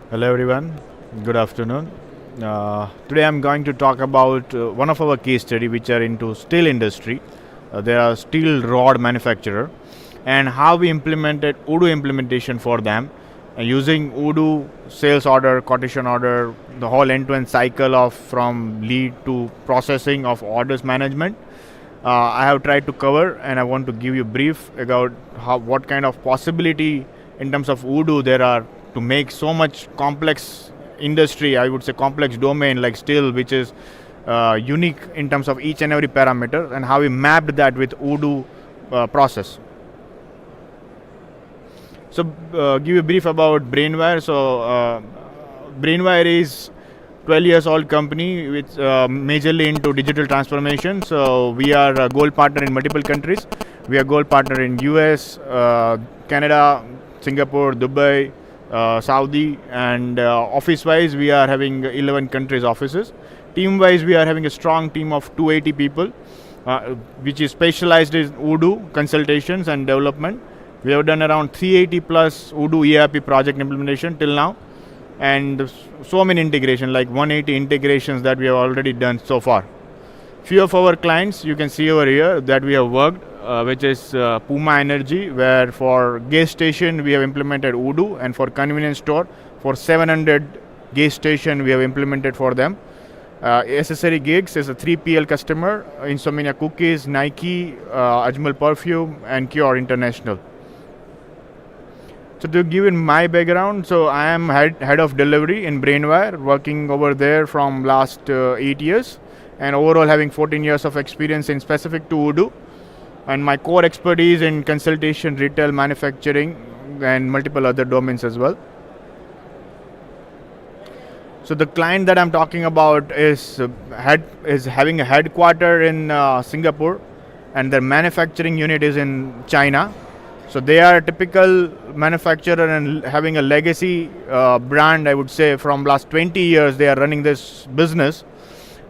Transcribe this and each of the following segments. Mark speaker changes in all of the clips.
Speaker 1: Hello everyone, good afternoon. Today I'm going to talk about one of our case study which are into steel industry. They are steel rod manufacturer and how we implemented Odoo implementation for them using Odoo sales order, quotation order, the whole end-to-end cycle of from lead to processing of orders management. I have tried to cover and I want to give you a brief about what kind of possibility in terms of Odoo there are to make so much complex industry, I would say complex domain like steel, which is unique in terms of each and every parameter, and how we mapped that with Odoo process. So, give you a brief about Brainvire. Brainvire is 12 years old company which majorly into digital transformation. So we are a gold partner in multiple countries. We are gold partner in US, Canada, Singapore, Dubai, Saudi, and office-wise we are having 11 countries offices. Team-wise we are having a strong team of 280 people, which is specialized in Odoo consultations and development. We have done around 380 plus Odoo ERP project implementation till now, and so many integration, like 180 integrations that we have already done so far. Few of our clients you can see over here that we have worked, which is Puma Energy, where for gas station we have implemented Odoo, and for convenience store for 700 gas station we have implemented for them. Accessory Gigs is a 3PL customer, Insomnia Cookies, Nike, Ajmal Perfume, and Cure International. So to give in my background, so I am head of delivery in Brainwire, working over there from last 8 years, and overall having 14 years of experience in specific to Odoo, and my core expertise in consultation, retail, manufacturing, and multiple other domains as well. So the client that I'm talking about is having a headquarter in Singapore, and their manufacturing unit is in China. So they are a typical manufacturer and having a legacy brand, I would say, from last 20 years they are running this business,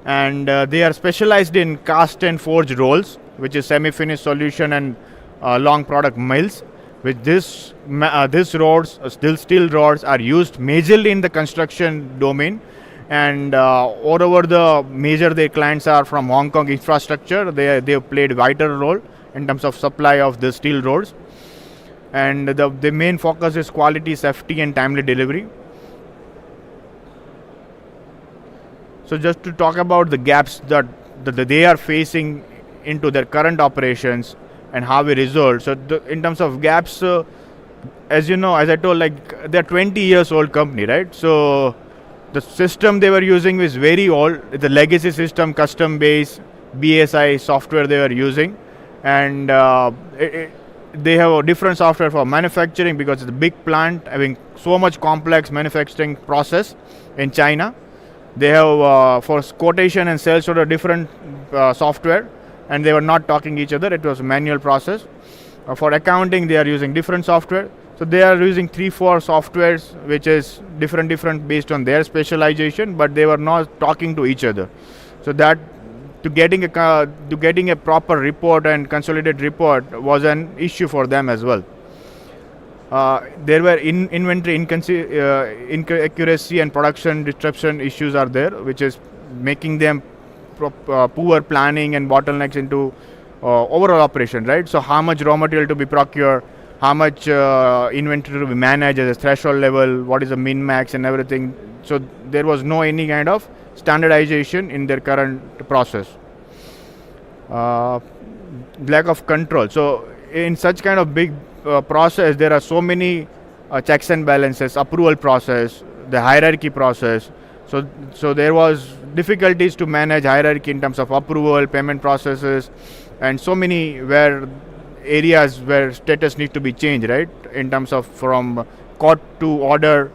Speaker 1: and they are specialized in cast and forged rolls, which is semi-finished solution and long product mills. With this rods, steel rods are used majorly in the construction domain, and all over the major their clients are from Hong Kong infrastructure. They have played vital role in terms of supply of the steel rods, and the main focus is quality, safety, and timely delivery. So just to talk about the gaps that they are facing into their current operations and how we resolve. So in terms of gaps, as you know, as I told, like they're 20 years old company, right? So the system they were using is very old. It's a legacy system, custom based BSI software they were using, and they have a different software for manufacturing because it's a big plant having so much complex manufacturing process in China. They have for quotation and sales order different software, and they were not talking each other. It was a manual process. For accounting they are using different software. So they are using 3-4 softwares which is different based on their specialization, but they were not talking to each other. So that to getting a proper report and consolidated report was an issue for them as well. There were inventory inaccuracy and production disruption issues are there, which is making them poor planning and bottlenecks into overall operation, right? So how much raw material to be procured, how much inventory to be managed as a threshold level, what is the min max and everything. So there was no any kind of standardization in their current process. Lack of control. So in such kind of big process, there are so many checks and balances, approval process, the hierarchy process. So there was difficulties to manage hierarchy in terms of approval, payment processes, and so many areas where status needs to be changed, right? In terms of from quote to order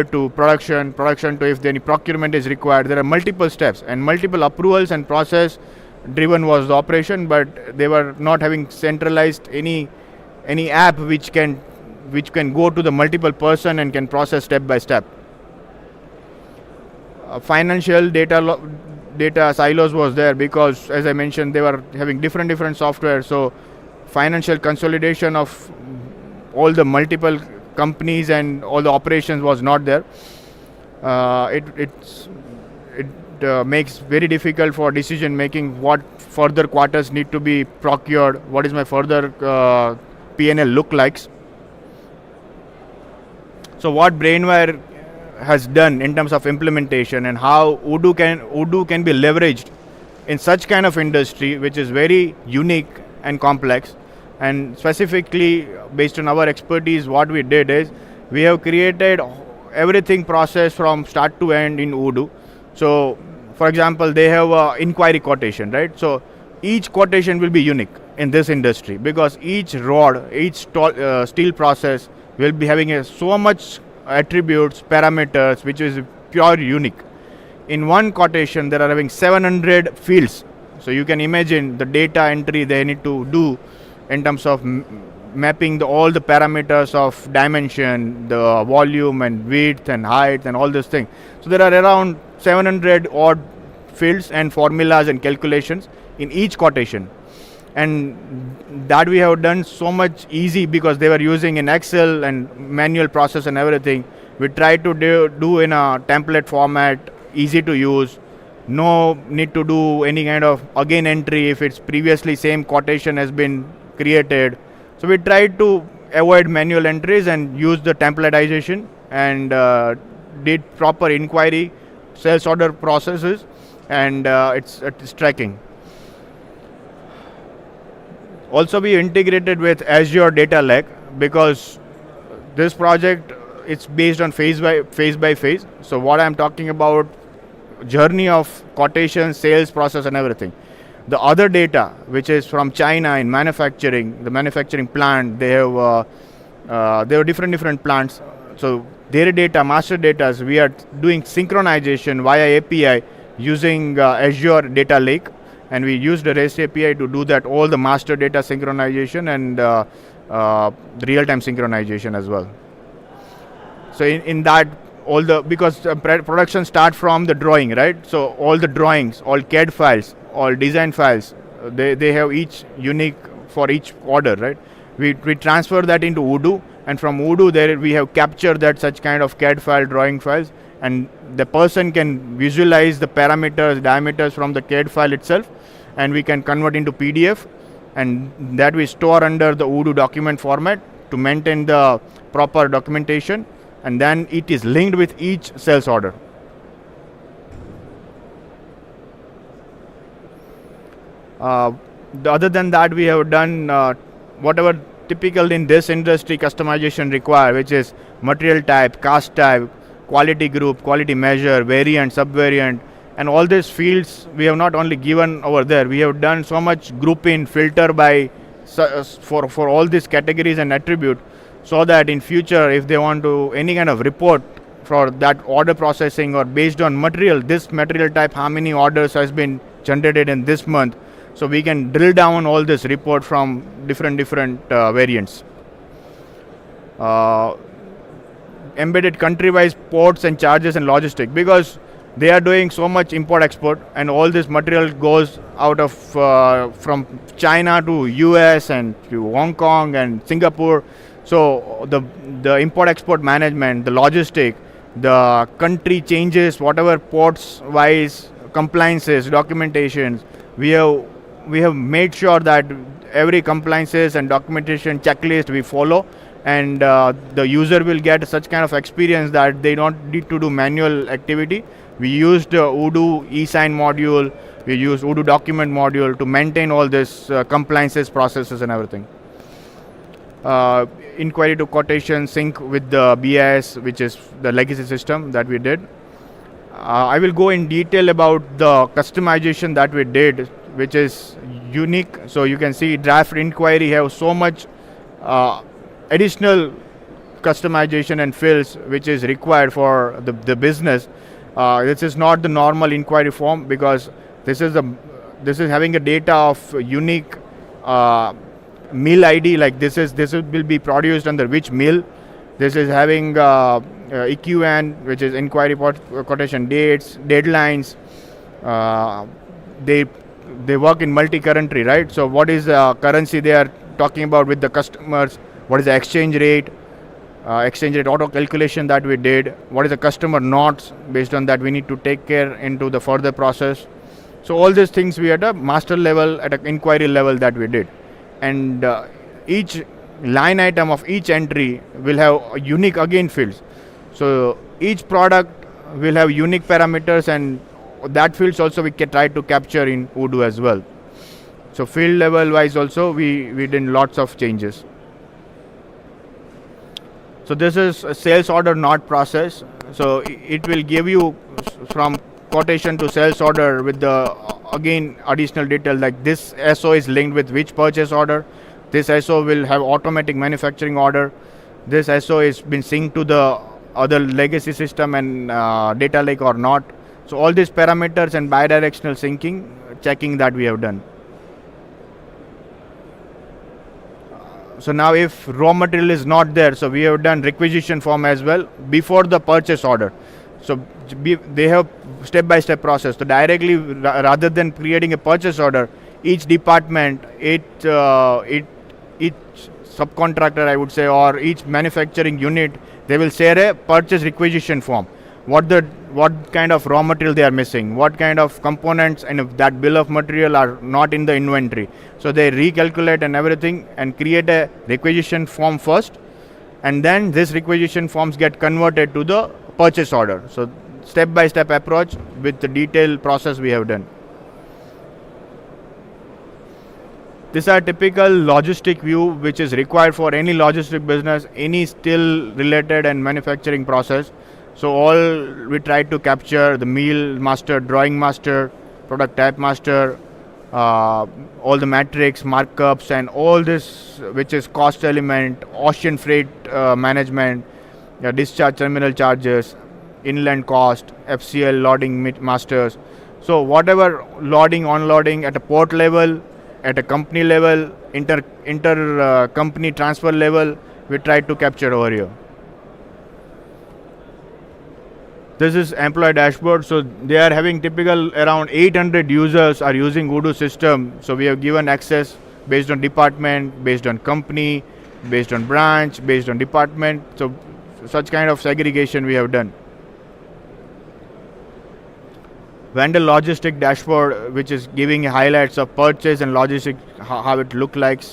Speaker 1: to production to if any procurement is required. There are multiple steps and multiple approvals, and process driven was the operation, but they were not having centralized any app which can go to the multiple person and can process step by step. Financial data silos was there because, as I mentioned, they were having different software. So financial consolidation of all the multiple companies and all the operations was not there. It makes very difficult for decision making. What further quarters need to be procured? What is my further P&L look like? So what Brainwire has done in terms of implementation and how Odoo can be leveraged in such kind of industry, which is very unique and complex. And specifically based on our expertise, what we did is we have created everything process from start to end in Odoo. So for example, they have a inquiry quotation, right? So each quotation will be unique in this industry because each rod, each steel process will be having so much attributes, parameters, which is pure unique. In one quotation, there are having 700 fields. So you can imagine the data entry they need to do in terms of mapping all the parameters of dimension, the volume and width and height and all these things. So there are around 700 odd fields and formulas and calculations in each quotation. And that we have done so much easy because they were using an Excel and manual process and everything. We tried to do in a template format, easy to use, no need to do any kind of again entry if it's previously same quotation has been created. So we tried to avoid manual entries and use the templatization and did proper inquiry, sales order processes, and it's tracking. Also, we integrated with Azure Data Lake because this project it's based on phase by phase. So what I'm talking about, journey of quotation, sales process, and everything. The other data, which is from China in manufacturing, the manufacturing plant, they have different plants. So their data, master data, we are doing synchronization via API using Azure Data Lake. And we used the REST API to do that, all the master data synchronization and the real-time synchronization as well. So in that, because production start from the drawing, right? So all the drawings, all CAD files, all design files, they have each unique for each order, right? We transfer that into Odoo, and from Odoo there we have captured that such kind of CAD file, drawing files, and the person can visualize the parameters, diameters from the CAD file itself, and we can convert into PDF, and that we store under the Odoo document format to maintain the proper documentation, and then it is linked with each sales order. Other than that, we have done whatever typical in this industry customization required, which is material type, cast type, quality group, quality measure, variant, subvariant, and all these fields we have not only given over there, we have done so much grouping, filter by for all these categories and attribute, so that in future if they want to any kind of report for that order processing or based on material, this material type, how many orders has been generated in this month, so we can drill down all this report from different variants. Embedded country-wise ports and charges and logistic, because they are doing so much import-export and all this material goes out of from China to US and to Hong Kong and Singapore. So the import-export management, the logistic, the country changes, whatever ports-wise compliances, documentations, we have made sure that every compliances and documentation checklist we follow, and the user will get such kind of experience that they don't need to do manual activity. We used Odoo e-sign module, we used Odoo document module to maintain all this compliances processes and everything. Inquiry to quotation sync with the BIS, which is the legacy system that we did. I will go in detail about the customization that we did, which is unique. So you can see draft inquiry have so much additional customization and fields which is required for the business. This is not the normal inquiry form, because this is having a data of unique mill ID, like this will be produced under which mill. This is having EQN, which is inquiry quotation dates, deadlines. They work in multi-currency, right? So what is the currency they are talking about with the customers? What is the exchange rate? exchange rate auto calculation that we did, what is the customer knots, based on that we need to take care into the further process. So all these things we at a master level, at an inquiry level that we did. And each line item of each entry will have a unique again fields. So each product will have unique parameters, and that fields also we can try to capture in Odoo as well. So field level wise also we did lots of changes. So this is a sales order not process. So it will give you from quotation to sales order with the again additional detail, like this SO is linked with which purchase order. This SO will have automatic manufacturing order. This SO is been synced to the other legacy system and data lake or not. So all these parameters and bidirectional syncing checking that we have done. So now if raw material is not there, so we have done requisition form as well before the purchase order. So they have step-by-step process. So directly, rather than creating a purchase order, each department, each subcontractor, I would say, or each manufacturing unit, they will share a purchase requisition form. What kind of raw material they are missing, what kind of components and if that bill of material are not in the inventory. So they recalculate and everything and create a requisition form first, and then this requisition forms get converted to the purchase order. So step-by-step approach with the detailed process we have done. These are typical logistic view which is required for any logistic business, any steel related and manufacturing process. So all we try to capture: the meal master, drawing master, product type master, all the metrics, markups, and all this which is cost element, ocean freight management, discharge terminal charges, inland cost, FCL loading masters. So whatever loading, unloading at a port level, at a company level, inter company transfer level, we try to capture over here. This is employee dashboard. So they are having typical around 800 users are using Odoo system. So we have given access based on department, based on company, based on branch, based on department. So such kind of segregation we have done. Vendor logistic dashboard, which is giving highlights of purchase and logistic, how it look like.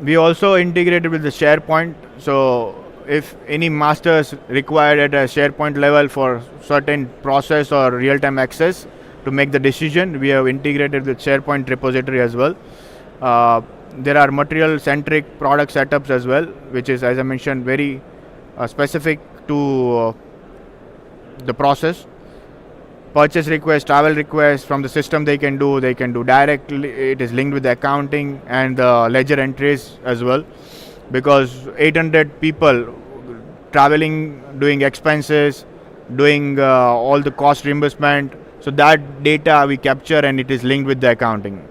Speaker 1: We also integrated with the SharePoint. So if any masters required at a SharePoint level for certain process or real-time access to make the decision, we have integrated with SharePoint repository as well. There are material-centric product setups as well, which is, as I mentioned, very specific to the process. Purchase request, travel request from the system they can do directly. It is linked with the accounting and the ledger entries as well, because 800 people traveling, doing expenses, doing all the cost reimbursement. So that data we capture and it is linked with the accounting.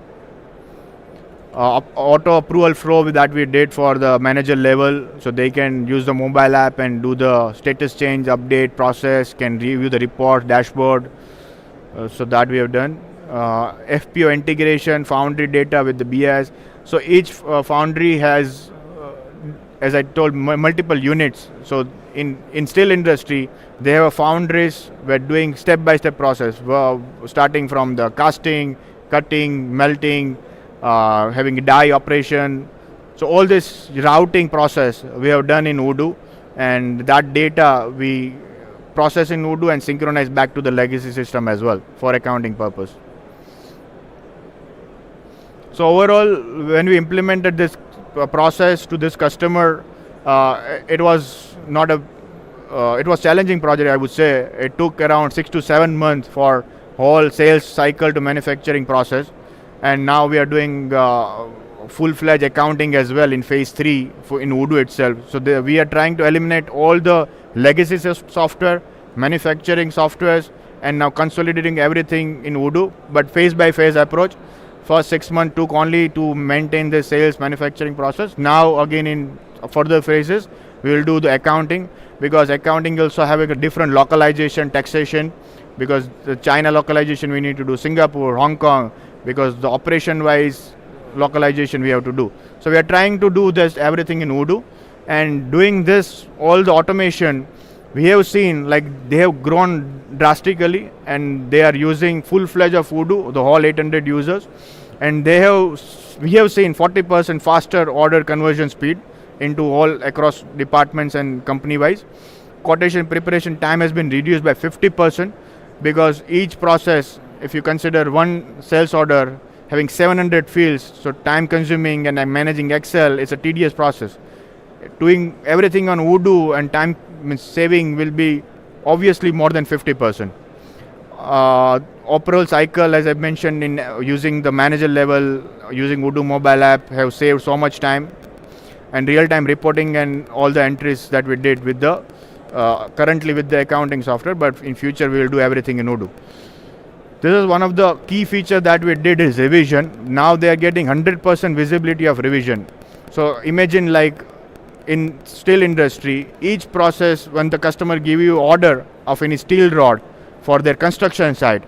Speaker 1: Auto approval flow that we did for the manager level, so they can use the mobile app and do the status change, update process, can review the report, dashboard. So that we have done. FPO integration, foundry data with the BIS. So each foundry has, as I told, multiple units. So in steel industry, they have a foundries. We're doing step-by-step process, starting from the casting, cutting, melting, having a die operation. So all this routing process we have done in Odoo, and that data we process in Odoo and synchronize back to the legacy system as well for accounting purpose. So overall, when we implemented this process to this customer, it was not a it was challenging project, I would say. It took around 6 to 7 months for whole sales cycle to manufacturing process, and now we are doing full-fledged accounting as well in phase 3 in Odoo itself. So we are trying to eliminate all the legacy software, manufacturing softwares, and now consolidating everything in Odoo, but phase by phase approach. First 6 months took only to maintain the sales manufacturing process. Now again in further phases we will do the accounting, because accounting also have a different localization, taxation, because the China localization we need to do Singapore, Hong Kong, because the operation wise localization we have to do. So we are trying to do this everything in Odoo, and doing this all the automation we have seen like they have grown drastically, and they are using full-fledged of Odoo, the whole 800 users, and we have seen 40% faster order conversion speed into all across departments and company wise. Quotation preparation time has been reduced by 50% because each process, if you consider one sales order having 700 fields, so time consuming, and I'm managing Excel, it's a tedious process. Doing everything on Odoo and time saving will be obviously more than 50%. Operal cycle, as I mentioned, in using the manager level, using Odoo mobile app, have saved so much time, and real-time reporting and all the entries that we did with the currently with the accounting software, but in future we will do everything in Odoo. This is one of the key features that we did is revision. Now they are getting 100% visibility of revision. So imagine like in steel industry, each process when the customer give you order of any steel rod for their construction site,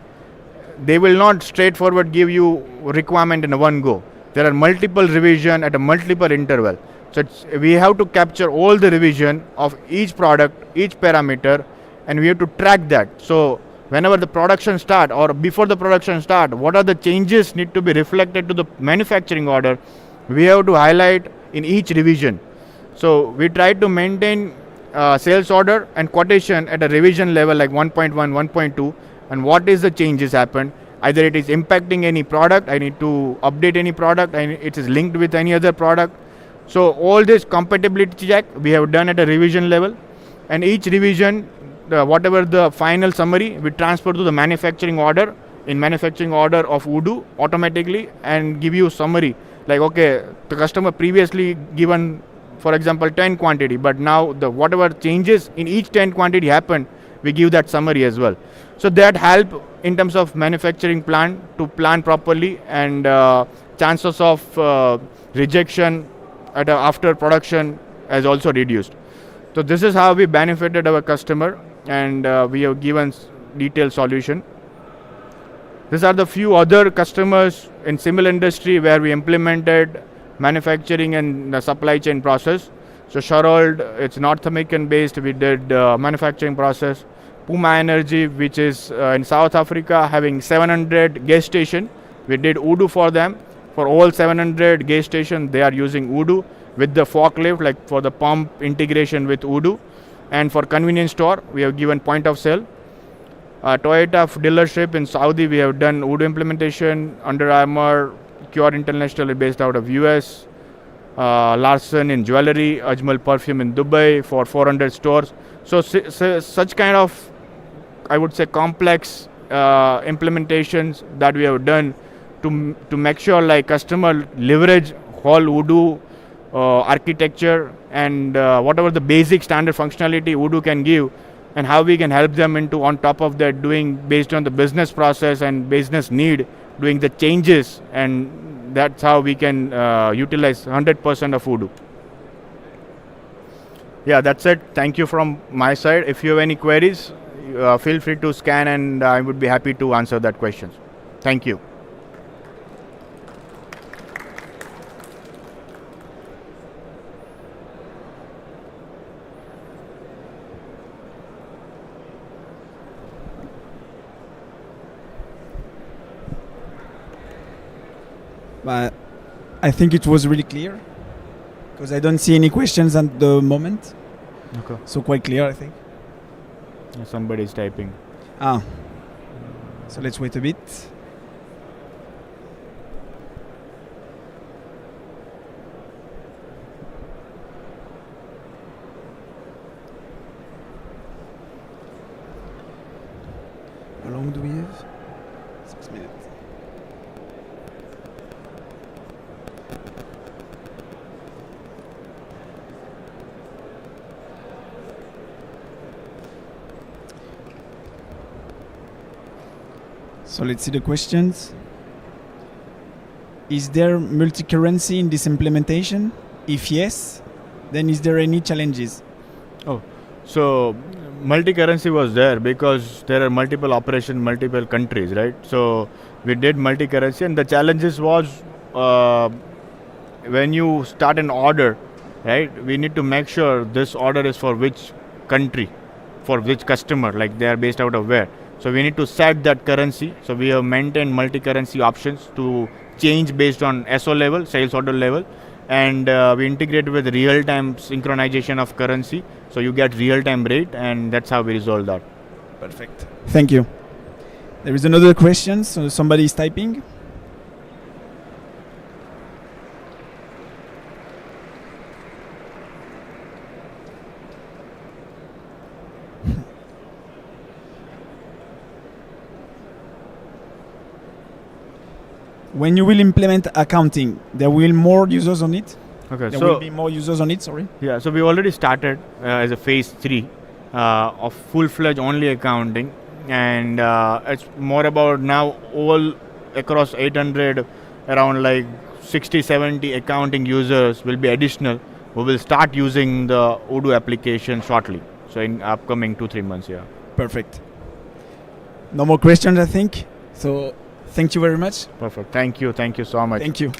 Speaker 1: they will not straightforward give you requirement in a one go. There are multiple revision at a multiple interval. So we have to capture all the revision of each product, each parameter, and we have to track that. So whenever the production start or before the production start, what are the changes need to be reflected to the manufacturing order, we have to highlight in each revision. So we try to maintain sales order and quotation at a revision level like 1.1, 1.2, and what is the changes happened. Either it is impacting any product, I need to update any product, and it is linked with any other product. So all this compatibility check we have done at a revision level, and each revision, whatever the final summary, we transfer to the manufacturing order in manufacturing order of Odoo automatically and give you summary like, okay, the customer previously given, for example, 10 quantity, but now the whatever changes in each 10 quantity happened, we give that summary as well. So that help in terms of manufacturing plan to plan properly, and chances of rejection at after production has also reduced. So this is how we benefited our customer, and we have given detailed solution. These are the few other customers in similar industry where we implemented manufacturing and the supply chain process. So Sharold, it's North American based, we did manufacturing process. Puma Energy, which is in South Africa, having 700 gas station, we did Odoo for them. For all 700 gas station, they are using Odoo with the forklift, like for the pump integration with Odoo. And for convenience store, we have given point of sale. Toyota dealership in Saudi, we have done Odoo implementation. Under Armour, Cure International is based out of US. Larson in jewelry, Ajmal perfume in Dubai for 400 stores. So such kind of, I would say, complex implementations that we have done to make sure like customer leverage whole Odoo architecture and whatever the basic standard functionality Odoo can give, and how we can help them into on top of that doing based on the business process and business need, doing the changes, and that's how we can utilize 100% of Odoo. Yeah, that's it. Thank you from my side. If you have any queries, feel free to scan, and I would be happy to answer that questions. Thank you.
Speaker 2: But I think it was really clear, because I don't see any questions at the moment.
Speaker 1: Okay.
Speaker 2: So quite clear, I think.
Speaker 1: Somebody's typing.
Speaker 2: So let's wait a bit. How long do we have? 6 minutes. So let's see the questions. Is there multi-currency in this implementation? If yes, then is there any challenges?
Speaker 1: So multi-currency was there because there are multiple operations, multiple countries, right? So we did multi-currency, and the challenges was when you start an order, right, we need to make sure this order is for which country, for which customer, like they are based out of where. So we need to set that currency. So we have maintained multi-currency options to change based on SO level, sales order level, and we integrate with real-time synchronization of currency. So you get real-time rate, and that's how we resolve that.
Speaker 2: Perfect. Thank you. There is another question. So somebody is typing. When you will implement accounting, there will be more users on it?
Speaker 1: Okay,
Speaker 2: There
Speaker 1: so
Speaker 2: will be more users on it, sorry?
Speaker 1: yeah, so we already started as a phase 3 of full-fledged only accounting, and it's more about now all across 800, around like 60-70 accounting users will be additional who will start using the Odoo application shortly. So in upcoming 2-3 months, yeah.
Speaker 2: Perfect. No more questions, I think. So thank you very much.
Speaker 1: Perfect. Thank you so much.
Speaker 2: Thank you.